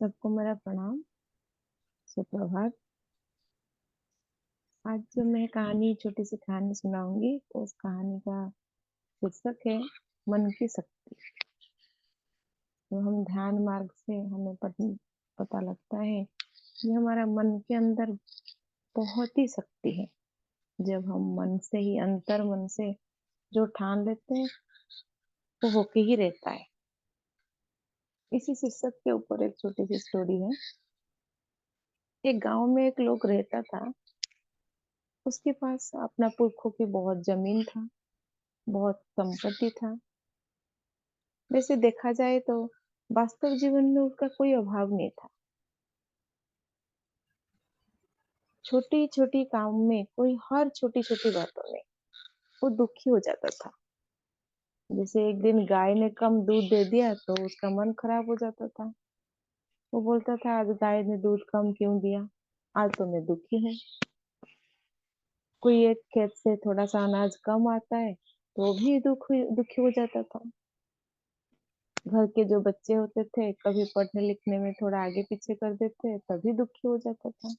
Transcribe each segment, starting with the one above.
सबको मेरा प्रणाम, सुप्रभात। आज जो मैं छोटी सी कहानी सुनाऊंगी, उस कहानी का शीर्षक है मन की शक्ति। तो हम ध्यान मार्ग से हमें पता लगता है कि हमारा मन के अंदर बहुत ही शक्ति है। जब हम मन से ही अंतर मन से जो ठान लेते हैं, वो होके ही रहता है। इसी शीर्षक के ऊपर एक छोटी सी स्टोरी है। एक गांव में एक लोग रहता था। उसके पास अपना पुरखों की बहुत जमीन था, बहुत संपत्ति था। वैसे देखा जाए तो वास्तव जीवन में उसका कोई अभाव नहीं था। छोटी छोटी काम में, कोई हर छोटी छोटी बातों में वो दुखी हो जाता था। जैसे एक दिन गाय ने कम दूध दे दिया तो उसका मन खराब हो जाता था। वो बोलता था, आज गाय ने दूध कम क्यों दिया, आज तो मैं दुखी हूँ। कोई एक खेत से थोड़ा सा अनाज कम आता है तो भी दुखी हो जाता था। घर के जो बच्चे होते थे, कभी पढ़ने लिखने में थोड़ा आगे पीछे कर देते, तभी दुखी हो जाता था।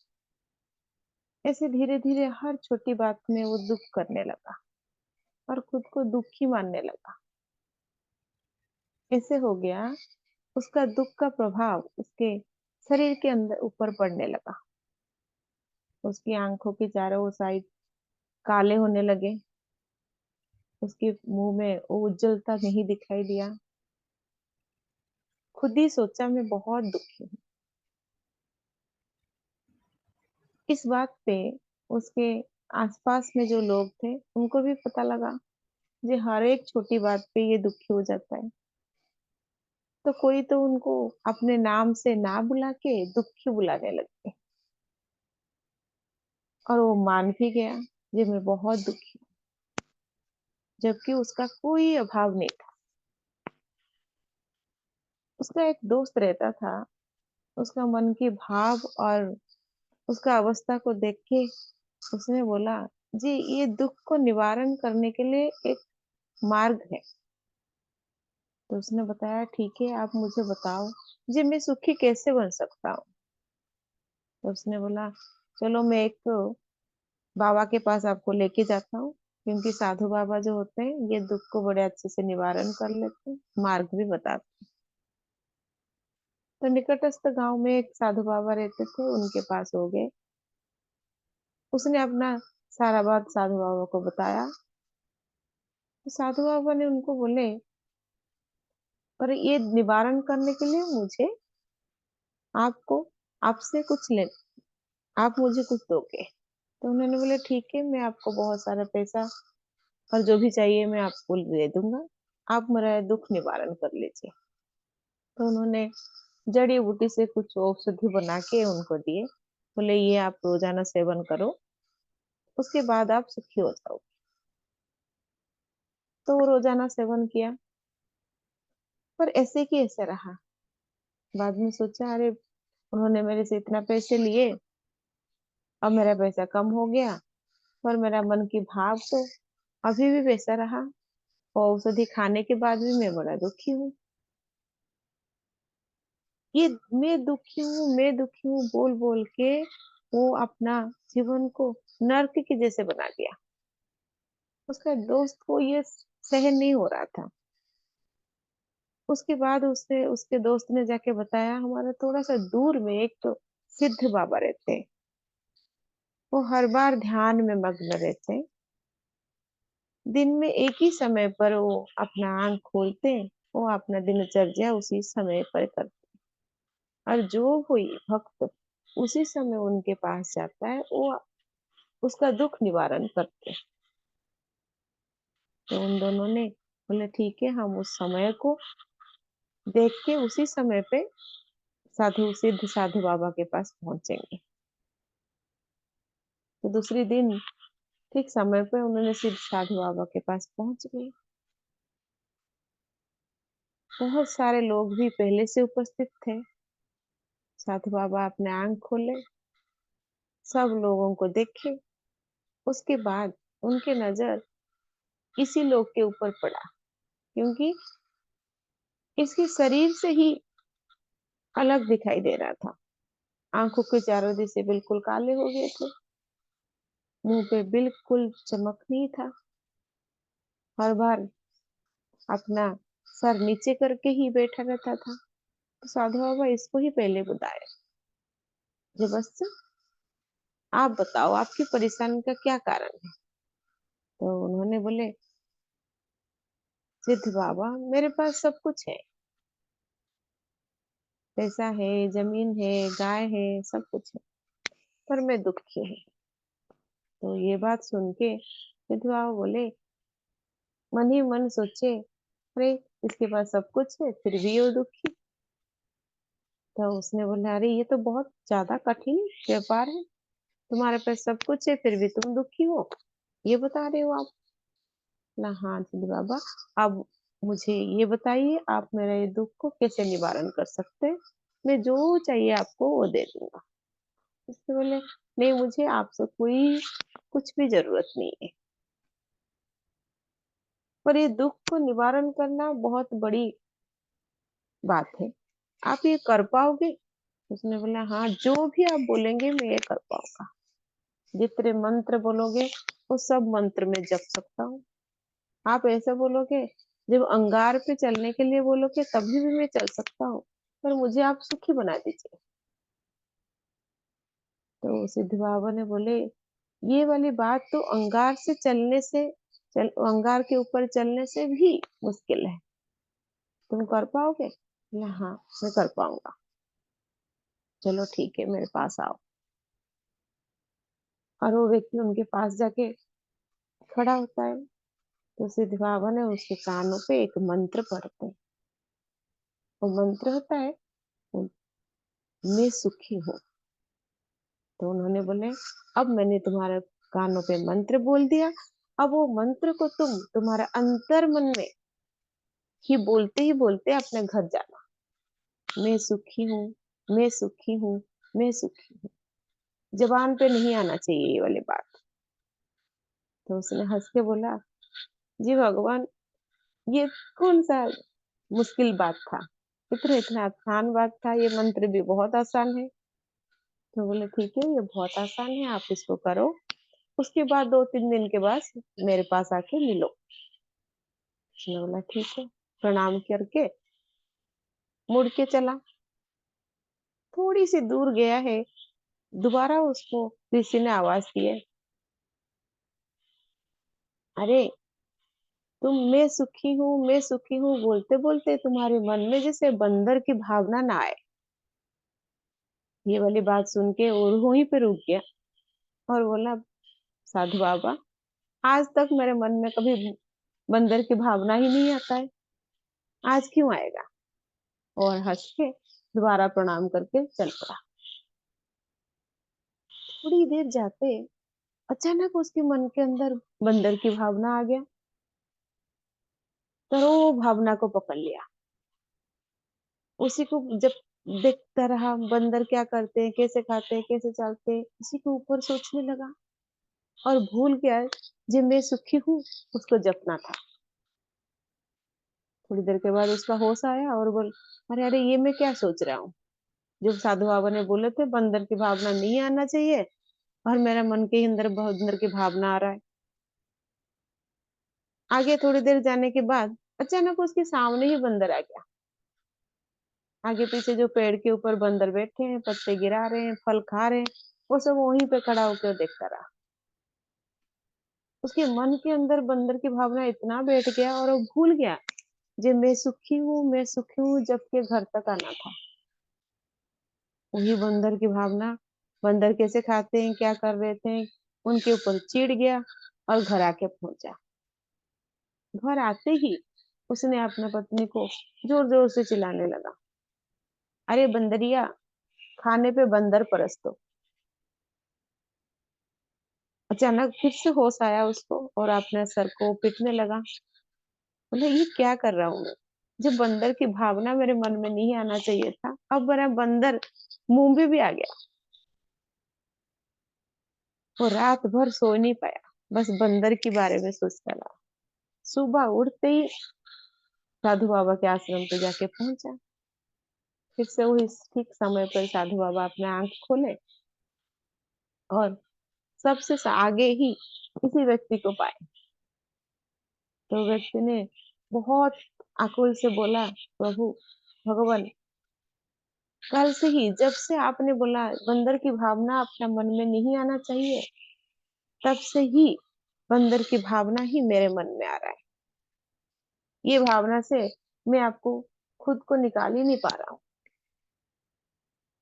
ऐसे धीरे धीरे हर छोटी बात में वो दुख करने लगा और खुद को दुखी मानने लगा। ऐसे हो गया, उसका दुख का प्रभाव उसके शरीर के अंदर ऊपर पड़ने लगा। उसकी आंखों के चारों साइड काले होने लगे। उसके मुंह में वो उज्जवलता नहीं दिखाई दिया। खुद ही सोचा, मैं बहुत दुखी हूँ। इस बात पे उसके आसपास में जो लोग थे, उनको भी पता लगा। जे हर एक छोटी बात पे ये दुखी हो जाता है, तो कोई तो उनको अपने नाम से ना बुला के दुखी बुलाने लगे। और वो मान भी गया, जी मैं बहुत दुखी हूँ, जबकि उसका कोई अभाव नहीं था। उसका एक दोस्त रहता था। उसका मन की भाव और उसका अवस्था को देख के उसने बोला, जी ये दुख को निवारण करने के लिए एक मार्ग है। तो उसने बताया, ठीक है, आप मुझे बताओ, जी मैं सुखी कैसे बन सकता हूँ। तो उसने बोला, चलो मैं एक बाबा के पास आपको लेके जाता हूँ, क्योंकि साधु बाबा जो होते हैं ये दुख को बड़े अच्छे से निवारण कर लेते हैं, मार्ग भी बताते हैं। तो निकटस्थ गांव में एक साधु बाबा रहते थे, उनके पास हो गए। उसने अपना सारा बात साधु बाबा को बताया। तो साधु बाबा ने उनको बोले, पर ये निवारण करने के लिए मुझे आपको आपसे कुछ ले, आप मुझे कुछ दोगे। तो उन्होंने बोले, ठीक है, मैं आपको बहुत सारा पैसा और जो भी चाहिए मैं आपको दे दूंगा, आप मेरा दुख निवारण कर लीजिए। तो उन्होंने जड़ी बूटी से कुछ औषधि बना के उनको दिए। बोले, ये आप रोजाना सेवन करो, उसके बाद आप सुखी हो जाओगे। तो वो रोजाना सेवन किया, पर ऐसे की ऐसे रहा। बाद में सोचा, अरे उन्होंने मेरे से इतना पैसे लिए, अब मेरा पैसा कम हो गया, पर मेरा मन की भाव तो अभी भी वैसा रहा, और औषधि खाने के बाद भी मैं बड़ा दुखी हूँ। ये मैं दुखी हूँ बोल बोल के वो अपना जीवन को नर्क के जैसे बना दिया। उसका दोस्त को ये सहन नहीं हो रहा था। उसके बाद उससे उसके दोस्त ने जाके बताया, हमारा थोड़ा सा दूर में एक तो सिद्ध बाबा रहते हैं, वो हर बार ध्यान में मग्न रहते हैं। दिन में एक ही समय पर वो अपना आंख खोलते हैं, वो अपना दिनचर्या उसी समय पर करते हैं। और जो कोई भक्त उसी समय उनके पास जाता है, वो उसका दुख निवारण करते हैं। तो उन दोनों ने बोले, ठीक है, हम उस समय को देख के उसी समय पे सिद्ध साधु बाबा के पास पहुंचेंगे। तो दूसरी दिन ठीक समय पे उन्होंने सिद्ध साधु बाबा के पास पहुंच गए। बहुत सारे लोग भी पहले से उपस्थित थे। साधु बाबा अपने आंख खोले, सब लोगों को देखे। उसके बाद उनके नजर इसी लोग के ऊपर पड़ा, क्योंकि इसके शरीर से ही अलग दिखाई दे रहा था। आंखों के चारों दिशे बिल्कुल काले हो गए थे। मुंह पे बिल्कुल चमक नहीं था। हर बार अपना सर नीचे करके ही बैठा रहता था। तो साधु बाबा इसको ही पहले बताए, जी बस आप बताओ आपकी परेशानी का क्या कारण है। तो उन्होंने बोले, सिद्ध बाबा मेरे पास सब कुछ है, पैसा है, जमीन है, गाय है, सब कुछ है, पर मैं दुखी हूँ। तो ये बात सुन के सिद्ध बाबा बोले, मन ही मन सोचे, अरे इसके पास सब कुछ है फिर भी ये दुखी। तो उसने बोला, अरे ये तो बहुत ज्यादा कठिन व्यापार है, तुम्हारे पास सब कुछ है फिर भी तुम दुखी हो, ये बता रहे हो आप ना। हाँ सिद्ध बाबा, अब मुझे ये बताइए आप मेरा ये दुख को कैसे निवारण कर सकते हैं, मैं जो चाहिए आपको वो दे दूंगा। उसने बोले, नहीं मुझे आपसे कोई कुछ भी जरूरत नहीं है, पर ये दुख को निवारण करना बहुत बड़ी बात है, आप ये कर पाओगे। उसने बोला, हाँ जो भी आप बोलेंगे मैं ये कर पाऊंगा, जितने मंत्र बोलोगे वो सब मंत्र में जप सकता हूँ। आप ऐसा बोलोगे, जब अंगार पे चलने के लिए बोलोगे तभी भी मैं चल सकता हूँ, पर मुझे आप सुखी बना दीजिए। तो सिद्ध बाबा ने बोले, ये वाली बात तो अंगार से चलने से अंगार के ऊपर चलने से भी मुश्किल है, तुम कर पाओगे। बोला, हाँ मैं कर पाऊंगा, चलो ठीक है मेरे पास आओ। और वो व्यक्ति उनके पास जाके खड़ा होता है। तो सिद्ध बाबा ने उसके कानों पे एक मंत्र पढ़ते हैं। वो मंत्र होता है, मैं सुखी हूँ। तो उन्होंने बोले, अब मैंने तुम्हारे कानों पे मंत्र बोल दिया, अब वो मंत्र को तुम तुम्हारे अंतर मन में ही बोलते अपने घर जाना। मैं सुखी हूँ, मैं सुखी हूँ, मैं सुखी हूँ। जबान पे नहीं आना चाहिए ये वाली बात। तो उसने हंस के बोला, जी भगवान, ये कौन सा मुश्किल बात था, इतना इतना आसान बात था, ये मंत्र भी बहुत आसान है। तो बोले, ठीक है ये बहुत आसान है, आप इसको करो, उसके बाद 2-3 दिन के बाद मेरे पास आके मिलो। उसने बोला ठीक है, प्रणाम करके मुड़ के चला। थोड़ी सी दूर गया है, दोबारा उसको किसी ने आवाज दी है, अरे तुम मैं सुखी हूँ, मैं सुखी हूँ बोलते बोलते तुम्हारे मन में जैसे बंदर की भावना ना आए। ये वाली बात सुन के और वहीं पे रुक गया और बोला, साधु बाबा आज तक मेरे मन में कभी बंदर की भावना ही नहीं आता है, आज क्यों आएगा। और हंस के दोबारा प्रणाम करके चल पड़ा। थोड़ी देर जाते अचानक उसके मन के अंदर बंदर की भावना आ गया। तो वो भावना को पकड़ लिया, उसी को जब देखता रहा बंदर क्या करते हैं, कैसे खाते हैं, कैसे चलते हैं, इसी के ऊपर सोचने लगा और भूल गया जो मैं सुखी हूँ उसको जपना था। थोड़ी देर के बाद उसका होश आया और बोल, अरे अरे ये मैं क्या सोच रहा हूँ, जो साधु बाबा ने बोले थे बंदर की भावना नहीं आना चाहिए और मेरा मन के अंदर बंदर की भावना आ रहा है। आगे थोड़ी देर जाने के बाद अचानक उसके सामने ही बंदर आ गया। आगे पीछे जो पेड़ के ऊपर बंदर बैठे हैं, पत्ते गिरा रहे हैं, फल खा रहे हैं, वो सब वहीं पे खड़ा होकर देखता रहा। उसके मन के अंदर बंदर की भावना इतना बैठ गया और वो भूल गया जे मैं सुखी हूँ, मैं सुखी हूँ जबकि घर तक आना था। वही बंदर की भावना, बंदर कैसे खाते हैं, क्या कर रहे थे, उनके ऊपर चिढ़ गया और घर आके पहुंचा। घर आते ही उसने अपने पत्नी को जोर जोर से चिल्लाने लगा, अरे बंदरिया, खाने पे बंदर परस दो। अचानक फिर से होश आया उसको और अपने सर को पीटने लगा। बोले, ये क्या कर रहा हूँ मैं, जब बंदर की भावना मेरे मन में नहीं आना चाहिए था, अब मेरा बंदर मुंह में भी आ गया। वो रात भर सो नहीं पाया, बस बंदर के बारे में सोचता रहा। सुबह उठते ही साधु बाबा के आश्रम पे जाके पहुंचा। फिर से वही ठीक समय पर साधु बाबा अपने आँख खोले और सबसे आगे ही इसी व्यक्ति को पाए। तो व्यक्ति ने बहुत आकुल से बोला, प्रभु भगवान, कल से ही जब से आपने बोला बंदर की भावना आपके मन में नहीं आना चाहिए, तब से ही बंदर की भावना ही मेरे मन में आ रहा है। ये भावना से मैं आपको खुद को निकाल ही नहीं पा रहा हूँ।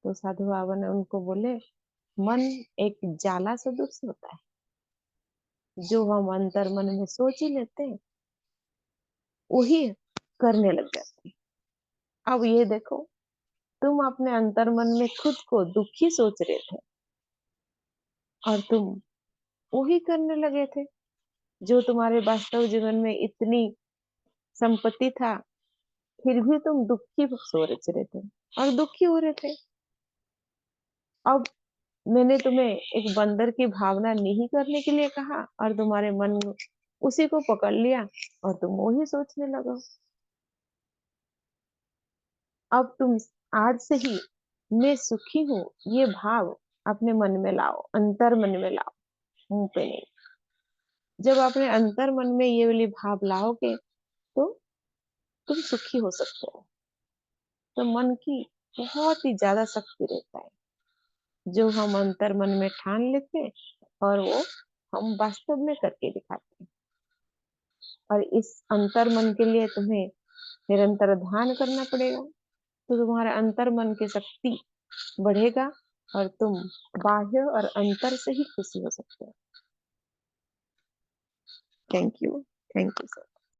तो साधु बाबा ने उनको बोले, मन एक जाला सदृश होता है, जो हम अंतर मन में सोच ही लेते हैं वही करने लग जाते हैं। अब ये देखो, तुम अपने अंतर मन में खुद को दुखी सोच रहे थे और तुम वही करने लगे थे जो तुम्हारे वास्तव जीवन में इतनी संपत्ति था, फिर भी तुम दुखी सोच रहे थे और दुखी हो रहे थे। अब मैंने तुम्हें एक बंदर की भावना नहीं करने के लिए कहा और तुम्हारे मन उसी को पकड़ लिया और तुम वही सोचने लगो। अब तुम आज से ही मैं सुखी हूँ ये भाव अपने मन में लाओ, अंतर मन में लाओ, मुंह पे नहीं। जब अपने अंतर मन में ये वाली भाव लाओगे तो तुम सुखी हो सकते हो। तो मन की बहुत ही ज्यादा शक्ति रहता है जो हम अंतर मन में ठान लेते हैं और वो हम वास्तव में करके दिखाते हैं। और इस अंतर मन के लिए तुम्हें निरंतर ध्यान करना पड़ेगा, तो तुम्हारा अंतर मन की शक्ति बढ़ेगा और तुम बाह्य और अंतर से ही खुशी हो सकते हो। Thank you. Thank you sir.